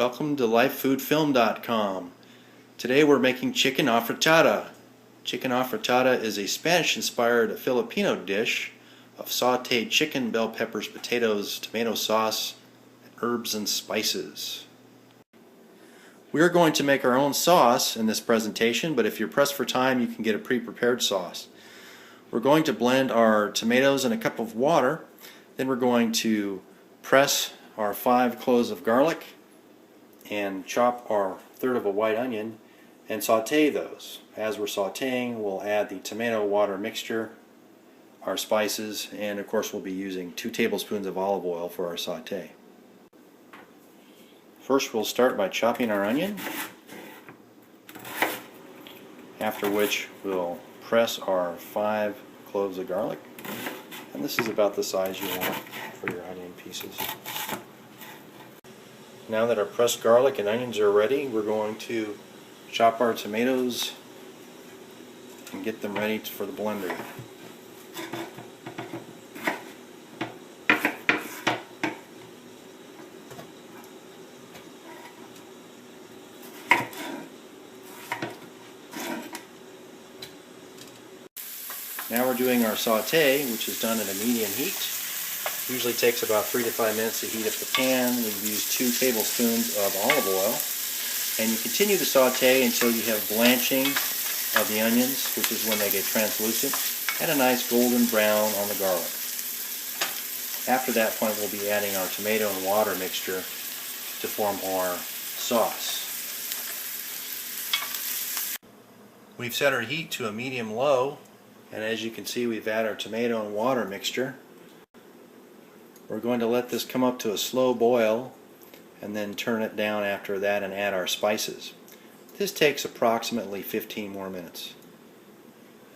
Welcome to lifefoodfilm.com. Today we're making chicken afritada. Chicken afritada is a Spanish-inspired Filipino dish of sautéed chicken, bell peppers, potatoes, tomato sauce, herbs and spices. We are going to make our own sauce in this presentation, but if you're pressed for time, you can get a pre-prepared sauce. We're going to blend our tomatoes in a cup of water. Then we're going to press our 5 cloves of garlic and chop our third of a white onion and saute those. As we're sauteing, we'll add the tomato water mixture, our spices, and of course we'll be using 2 tablespoons of olive oil for our saute. First we'll start by chopping our onion, after which we'll press our 5 cloves of garlic, and this is about the size you want for your onion pieces. Now that our pressed garlic and onions are ready, we're going to chop our tomatoes and get them ready for the blender. Now we're doing our saute, which is done at a medium heat. Usually takes about 3 to 5 minutes to heat up the pan. We've used 2 tablespoons of olive oil. And you continue to saute until you have blanching of the onions, which is when they get translucent, and a nice golden brown on the garlic. After that point, we'll be adding our tomato and water mixture to form our sauce. We've set our heat to a medium-low, and as you can see, we've added our tomato and water mixture. We're going to let this come up to a slow boil and then turn it down after that and add our spices. This takes approximately 15 more minutes.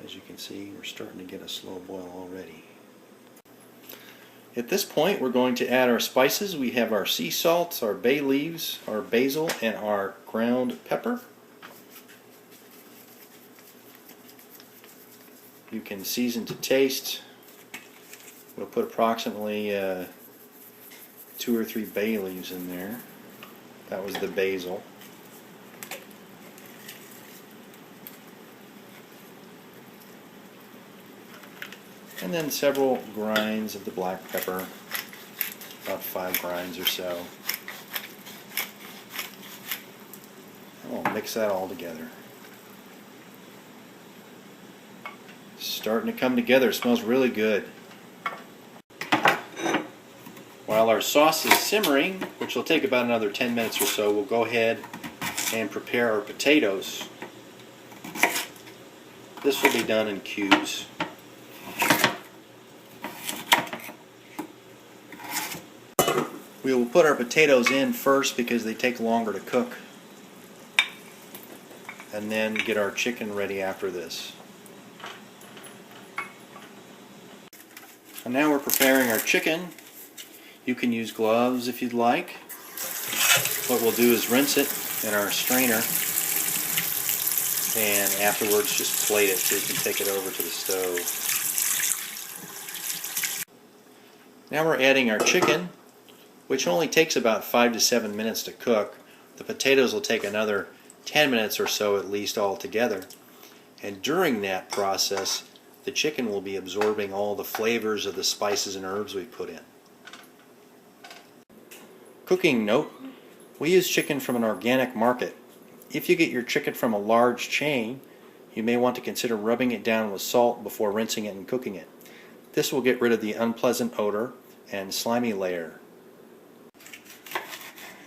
As you can see, we're starting to get a slow boil already. At this point, we're going to add our spices. We have our sea salts, our bay leaves, our basil, and our ground pepper. You can season to taste. We'll put approximately 2 or 3 bay leaves in there. That was the basil. And then several grinds of the black pepper, about 5 grinds or so. And we'll mix that all together. Starting to come together. It smells really good. While our sauce is simmering, which will take about another 10 minutes or so, we'll go ahead and prepare our potatoes. This will be done in cubes. We will put our potatoes in first because they take longer to cook, and then get our chicken ready after this. And now we're preparing our chicken. You can use gloves if you'd like. What we'll do is rinse it in our strainer and afterwards just plate it so you can take it over to the stove. Now we're adding our chicken, which only takes about 5 to 7 minutes to cook. The potatoes will take another 10 minutes or so at least altogether. And during that process, the chicken will be absorbing all the flavors of the spices and herbs we put in. Cooking note, we use chicken from an organic market. If you get your chicken from a large chain, you may want to consider rubbing it down with salt before rinsing it and cooking it. This will get rid of the unpleasant odor and slimy layer.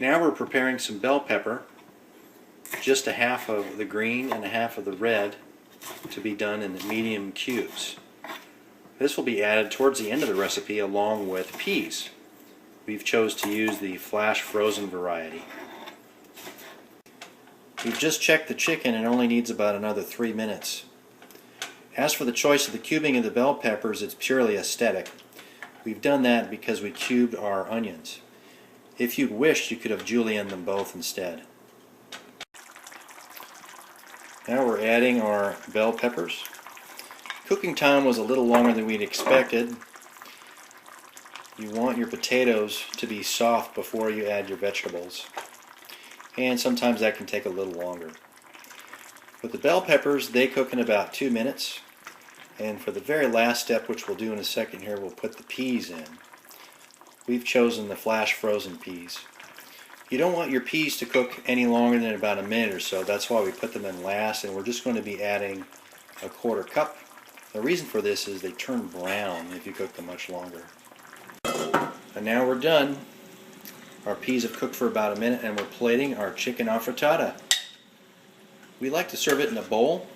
Now we're preparing some bell pepper, just a half of the green and a half of the red, to be done in the medium cubes. This will be added towards the end of the recipe along with peas. We've chose to use the flash frozen variety. We've just checked the chicken and it only needs about another 3 minutes. As for the choice of the cubing of the bell peppers, it's purely aesthetic. We've done that because we cubed our onions. If you'd wished, you could have julienned them both instead. Now we're adding our bell peppers. Cooking time was a little longer than we'd expected. You want your potatoes to be soft before you add your vegetables. and sometimes that can take a little longer. With the bell peppers, they cook in about 2 minutes. And for the very last step, which we'll do in a second here, we'll put the peas in. We've chosen the flash frozen peas. You don't want your peas to cook any longer than about a minute or so. That's why we put them in last, and we're just going to be adding a 1/4 cup. The reason for this is they turn brown if you cook them much longer. And now we're done. Our peas have cooked for about a minute, and we're plating our chicken affrittata. We like to serve it in a bowl.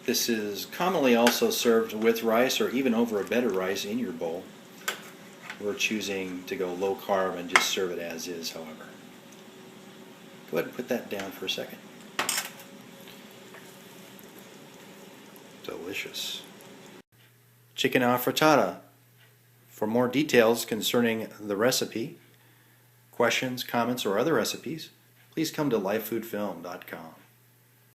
This is commonly also served with rice or even over a bed of rice in your bowl. We're choosing to go low carb and just serve it as is, however. Go ahead and put that down for a second. Delicious. Chicken affrittata. For more details concerning the recipe, questions, comments, or other recipes, please come to lifefoodfilm.com.